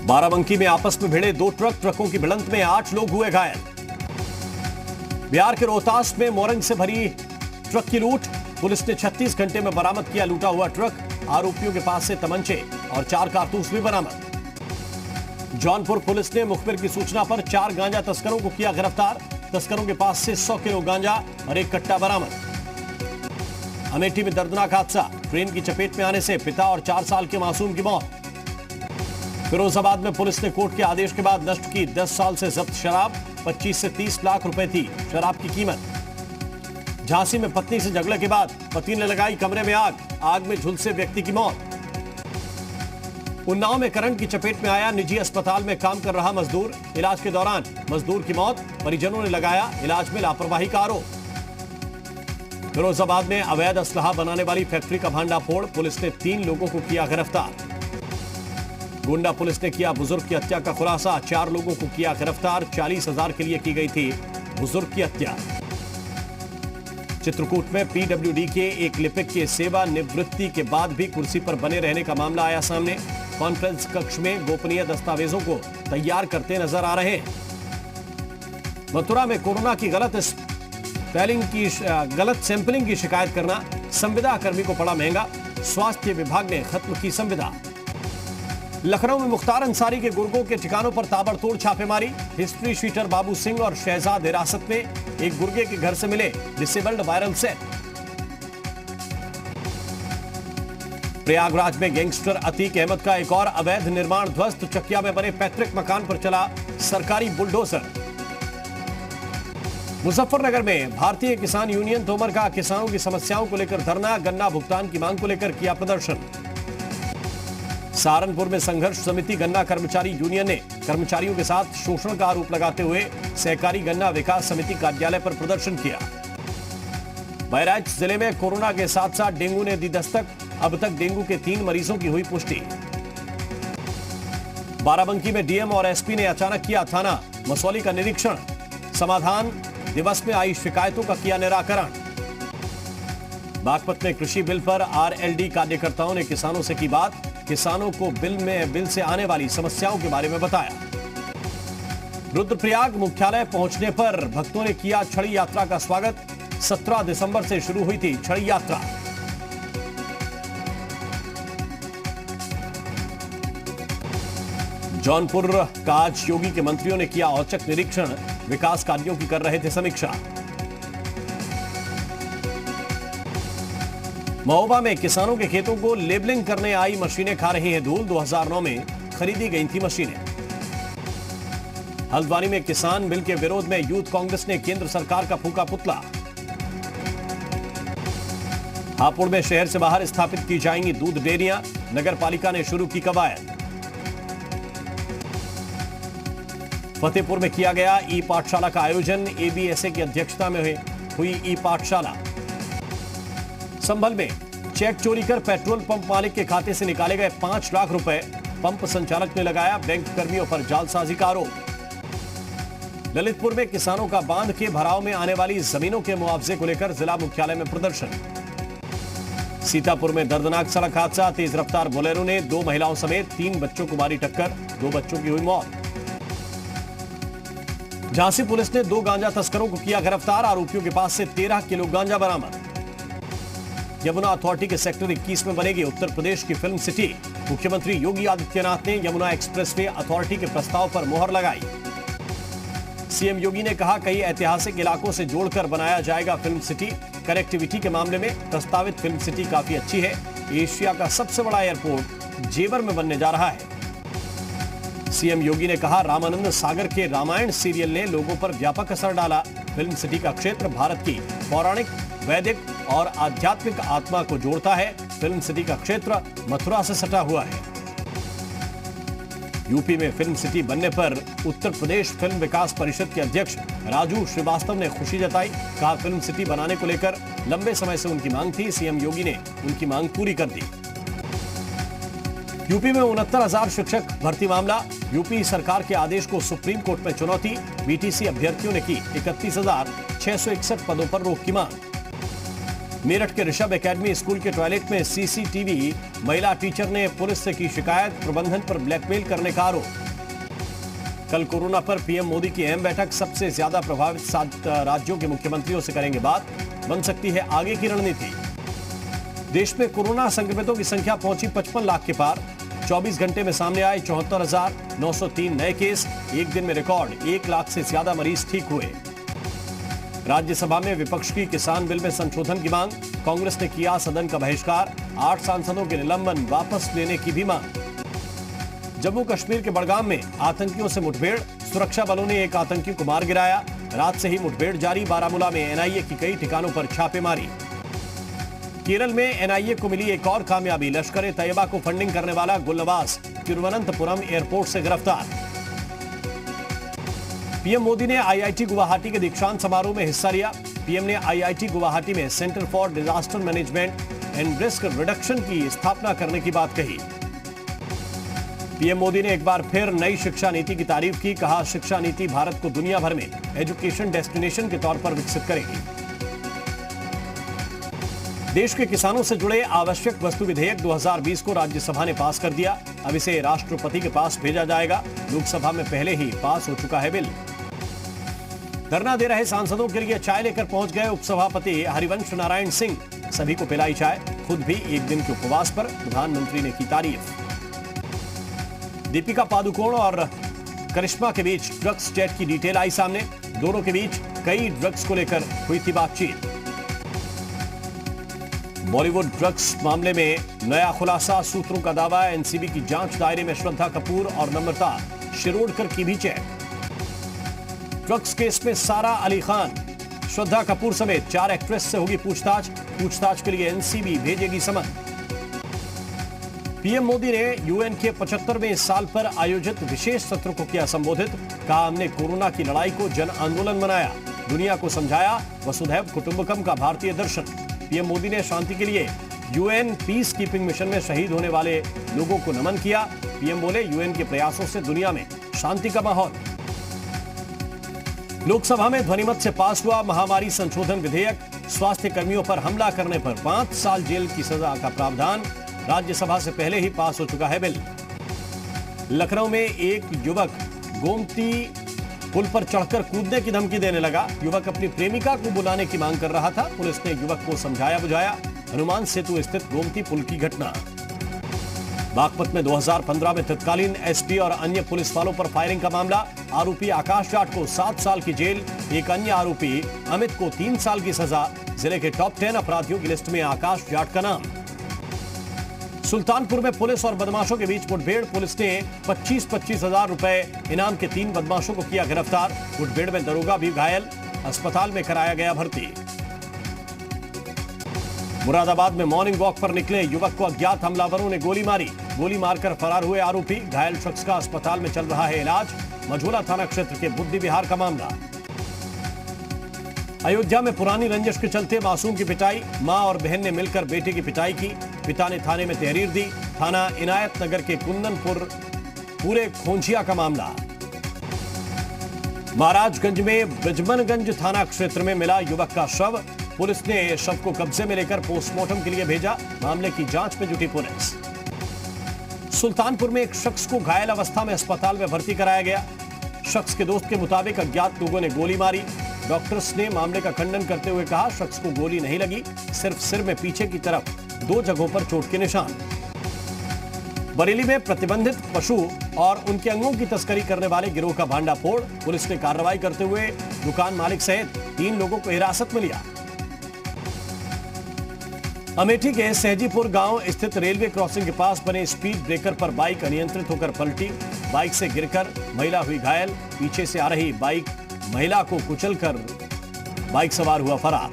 बाराबंकी में आपस में भिड़े दो ट्रकों की भिड़ंत में 8 लोग हुए घायल। बिहार के रोहतास में मोरंग से भरी ट्रक की लूट, पुलिस ने 36 घंटे में बरामद किया लूटा हुआ ट्रक। आरोपियों के पास से तमंचे और 4 कारतूस भी बरामद। जौनपुर पुलिस ने मुखबिर की सूचना पर 4 गांजा तस्करों को किया गिरफ्तार। तस्करों के पास से 100 किलो गांजा और 1 कट्टा बरामद। अमेठी में दर्दनाक हादसा, ट्रेन की चपेट में आने से पिता और 4 साल के मासूम की मौत। फिरोजाबाद में पुलिस ने कोर्ट के आदेश के बाद नष्ट की 10 साल से जब्त शराब, 25 से 30 लाख रुपए थी शराब की कीमत। झांसी में पत्नी से झगड़े के बाद पति ने लगाई कमरे में आग में झुलसे व्यक्ति की मौत। उन्नाव में करंट की चपेट में आया निजी अस्पताल में काम कर रहा मजदूर, इलाज के दौरान मजदूर की मौत, परिजनों ने लगाया इलाज में लापरवाही का आरोप। फिरोजाबाद में अवैध असलहा बनाने वाली फैक्ट्री का भांडाफोड़, पुलिस ने 3 लोगों को किया गिरफ्तार। गोंडा पुलिस ने किया बुजुर्ग की हत्या का खुलासा, 4 लोगों को किया गिरफ्तार। 40,000 के लिए की गई थी बुजुर्ग की हत्या। चित्रकूट में पीडब्ल्यूडी के एक लिपिक के सेवा निवृत्ति के बाद भी कुर्सी पर बने रहने का मामला आया सामने। कॉन्फ्रेंस कक्ष में गोपनीय दस्तावेजों को तैयार करते नजर आ रहे हैं। मथुरा में कोरोना की गलत सैंपलिंग की शिकायत करना संविदा कर्मी को पड़ा महंगा, स्वास्थ्य विभाग ने खत्म की संविदा। लखनऊ में मुख्तार अंसारी के गुर्गों के ठिकानों पर ताबड़तोड़ छापेमारी, हिस्ट्री शीटर बाबू सिंह और शहजाद हिरासत में, एक गुर्गे के घर से मिले डिसेबल्ड वायरल सेट। प्रयागराज में गैंगस्टर अतीक अहमद का एक और अवैध निर्माण ध्वस्त, चकिया में बने पैतृक मकान पर चला सरकारी बुलडोजर। मुजफ्फरनगर में भारतीय किसान यूनियन तोमर का किसानों की समस्याओं को लेकर धरना, गन्ना भुगतान की मांग को लेकर किया प्रदर्शन। सहारनपुर में संघर्ष समिति गन्ना कर्मचारी यूनियन ने कर्मचारियों के साथ शोषण का आरोप लगाते हुए सहकारी गन्ना विकास समिति कार्यालय पर प्रदर्शन किया। बहराइच जिले में कोरोना के साथ साथ डेंगू ने दी दस्तक, अब तक डेंगू के 3 मरीजों की हुई पुष्टि। बाराबंकी में डीएम और एसपी ने अचानक किया थाना मसौली का निरीक्षण, समाधान दिवस में आई शिकायतों का किया निराकरण। बागपत में कृषि बिल पर आरएलडी कार्यकर्ताओं ने किसानों से की बात, किसानों को बिल से आने वाली समस्याओं के बारे में बताया। रुद्रप्रयाग मुख्यालय पहुंचने पर भक्तों ने किया छड़ी यात्रा का स्वागत, 17 दिसंबर से शुरू हुई थी छड़ी यात्रा। जौनपुर का आज योगी के मंत्रियों ने किया औचक निरीक्षण, विकास कार्यों की कर रहे थे समीक्षा। महोबा में किसानों के खेतों को लेबलिंग करने आई मशीनें खा रही हैं धूल, 2009 में खरीदी गई थी मशीनें। हल्द्वानी में किसान बिल के विरोध में यूथ कांग्रेस ने केंद्र सरकार का फूंका पुतला। हापुड़ में शहर से बाहर स्थापित की जाएंगी दूध डेयरियां, नगर पालिका ने शुरू की कवायद। फतेहपुर में किया गया ई पाठशाला का आयोजन, एबीएसए की अध्यक्षता में हुई ई पाठशाला। संभल में चेक चोरी कर पेट्रोल पंप मालिक के खाते से निकाले गए 5 लाख रुपए, पंप संचालक ने लगाया बैंक कर्मियों पर जालसाजी का आरोप। ललितपुर में किसानों का बांध के भराव में आने वाली जमीनों के मुआवजे को लेकर जिला मुख्यालय में प्रदर्शन। सीतापुर में दर्दनाक सड़क हादसा, तेज रफ्तार बोलेरो ने 2 महिलाओं समेत 3 बच्चों को मारी टक्कर, 2 बच्चों की हुई मौत। झांसी पुलिस ने 2 गांजा तस्करों को किया गिरफ्तार, आरोपियों के पास से 13 किलो गांजा बरामद। यमुना अथॉरिटी के सेक्टर 21 में बनेगी उत्तर प्रदेश की फिल्म सिटी, मुख्यमंत्री योगी आदित्यनाथ ने यमुना एक्सप्रेसवे अथॉरिटी के प्रस्ताव पर मुहर लगाई। सीएम योगी ने कहा कई ऐतिहासिक इलाकों से जोड़कर बनाया जाएगा फिल्म सिटी, कनेक्टिविटी के मामले में प्रस्तावित फिल्म सिटी काफी अच्छी है, एशिया का सबसे बड़ा एयरपोर्ट जेवर में बनने जा रहा है। सीएम योगी ने कहा रामानंद सागर के रामायण सीरियल ने लोगों पर व्यापक असर डाला, फिल्म सिटी का क्षेत्र भारत की पौराणिक, वैदिक और आध्यात्मिक आत्मा को जोड़ता है, फिल्म सिटी का क्षेत्र मथुरा से सटा हुआ है। यूपी में फिल्म सिटी बनने पर उत्तर प्रदेश फिल्म विकास परिषद के अध्यक्ष राजू श्रीवास्तव ने खुशी जताई, कहा फिल्म सिटी बनाने को लेकर लंबे समय से उनकी मांग थी, सीएम योगी ने उनकी मांग पूरी कर दी। यूपी में 69,000 शिक्षक भर्ती मामला, यूपी सरकार के आदेश को सुप्रीम कोर्ट में चुनौती, बीटीसी अभ्यर्थियों ने की 31,661 पदों पर रोक की मांग। मेरठ के ऋषभ एकेडमी स्कूल के टॉयलेट में सीसीटीवी, महिला टीचर ने पुलिस से की शिकायत, प्रबंधन पर ब्लैकमेल करने का आरोप। कल कोरोना पर पीएम मोदी की अहम बैठक, सबसे ज्यादा प्रभावित 7 राज्यों के मुख्यमंत्रियों से करेंगे बात, बन सकती है आगे की रणनीति। देश में कोरोना संक्रमितों की संख्या पहुंची 55 लाख के पार, 24 घंटे में सामने आए 74,903 नए केस, एक दिन में रिकॉर्ड 1 लाख से ज्यादा मरीज ठीक हुए। राज्यसभा में विपक्ष की किसान बिल में संशोधन की मांग, कांग्रेस ने किया सदन का बहिष्कार, 8 सांसदों के निलंबन वापस लेने की भी मांग। जम्मू कश्मीर के बड़गाम में आतंकियों से मुठभेड़, सुरक्षा बलों ने एक आतंकी को मार गिराया, रात से ही मुठभेड़ जारी, बारामूला में एनआईए की कई ठिकानों पर छापेमारी। केरल में एनआईए को मिली एक और कामयाबी, लश्कर-ए तैयबा को फंडिंग करने वाला गुलनवाज तिरुवनंतपुरम एयरपोर्ट से गिरफ्तार। पीएम मोदी ने आईआईटी गुवाहाटी के दीक्षांत समारोह में हिस्सा लिया। पीएम ने आईआईटी गुवाहाटी में centre for disaster management and risk reduction की स्थापना करने की बात कही। पीएम मोदी ने एक बार फिर नई शिक्षा नीति की तारीफ की, कहा शिक्षा नीति भारत को दुनिया भर में एजुकेशन डेस्टिनेशन के तौर पर विकसित करेगी। देश के किसानों से जुड़े आवश्यक वस्तु विधेयक 2020 को राज्यसभा ने पास कर दिया। अब इसे राष्ट्रपति के पास भेजा जाएगा। लोकसभा में पहले ही पास हो चुका है बिल। धरना दे रहे सांसदों के लिए चाय लेकर पहुंच गए उपसभापति हरिवंश नारायण सिंह, सभी को पिलाई चाय, खुद भी एक दिन के उपवास पर, प्रधानमंत्री ने की तारीफ। दीपिका पादुकोण और करिश्मा के बीच ड्रग्स चैट की डिटेल आई सामने, दोनों के बीच कई ड्रग्स को लेकर हुई थी बातचीत। बॉलीवुड ड्रग्स मामले में नया खुलासा, सूत्रों का दावा, एनसीबी की जांच दायरे में श्रद्धा कपूर और नम्रता शिरोडकर की भी चैट। ड्रग्स केस में सारा अली खान, श्रद्धा कपूर समेत 4 एक्ट्रेस से होगी पूछताछ के लिए एनसीबी भेजेगी समन। पीएम मोदी ने यूएन के 75वें साल पर आयोजित विशेष सत्र को किया संबोधित, कहा हमने कोरोना की लड़ाई को जन आंदोलन बनाया, दुनिया को समझाया वसुधैव कुटुंबकम का भारतीय दर्शन। पीएम मोदी ने शांति के लिए यूएन पीस कीपिंग मिशन में शहीद होने वाले लोगों को नमन किया। पीएम बोले यूएन के प्रयासों से दुनिया में शांति का माहौल। लोकसभा में ध्वनिमत से पास हुआ महामारी संशोधन विधेयक, स्वास्थ्य कर्मियों पर हमला करने पर 5 साल जेल की सजा का प्रावधान, राज्यसभा से पहले ही पास हो चुका है बिल। लखनऊ में एक युवक गोमती पुल पर चढ़कर कूदने की धमकी देने लगा। युवक अपनी प्रेमिका को बुलाने की मांग कर रहा था। पुलिस ने युवक को समझाया बुझाया। हनुमान सेतु स्थित गोमती पुल की घटना। बागपत में 2015 में तत्कालीन एसपी और अन्य पुलिस वालों पर फायरिंग का मामला, आरोपी आकाश जाट को 7 साल की जेल, एक अन्य आरोपी अमित को 3 साल की सजा। जिले के टॉप 10 अपराधियों की लिस्ट में आकाश जाट का नाम। सुल्तानपुर में पुलिस और बदमाशों के बीच मुठभेड़, पुलिस ने 25-25 हजार रुपए इनाम के 3 बदमाशों को किया गिरफ्तार। मुठभेड़ में दरोगा भी घायल, अस्पताल में कराया गया भर्ती। मुरादाबाद में मॉर्निंग वॉक पर निकले युवक को अज्ञात हमलावरों ने गोली मारी, गोली मारकर फरार हुए आरोपी, घायल शख्स का अस्पताल में चल रहा है इलाज। मझोला थाना क्षेत्र के बुद्धि विहार का मामला। अयोध्या में पुरानी रंजिश के चलते मासूम की पिटाई, मां और बहन ने मिलकर बेटे की पिटाई की, पिता ने थाने में तहरीर दी। थाना इनायत नगर के कुंदनपुर पूरे खोंझिया का मामला। महाराजगंज में ब्रजमनगंज थाना क्षेत्र में मिला युवक का शव, पुलिस ने शव को कब्जे में लेकर पोस्टमार्टम के लिए भेजा, मामले की जांच में जुटी पुलिस। सुल्तानपुर में एक शख्स को घायल अवस्था में अस्पताल में भर्ती कराया गया। शख्स के दोस्त के मुताबिक अज्ञात लोगों ने गोली मारी। डॉक्टर्स ने मामले का खंडन करते हुए कहा शख्स को गोली नहीं लगी, सिर्फ सिर में पीछे की तरफ 2 जगहों पर चोट के निशान। बरेली में प्रतिबंधित पशु और उनके अंगों की तस्करी करने वाले गिरोह का भांडाफोड़, पुलिस ने कार्रवाई करते हुए दुकान मालिक सहित 3 लोगों को हिरासत में लिया। अमेठी के सहजीपुर गांव स्थित रेलवे क्रॉसिंग के पास बने स्पीड ब्रेकर पर बाइक अनियंत्रित होकर पलटी, बाइक से गिरकर महिला हुई घायल, पीछे से आ रही बाइक महिला को कुचलकर बाइक सवार हुआ फरार।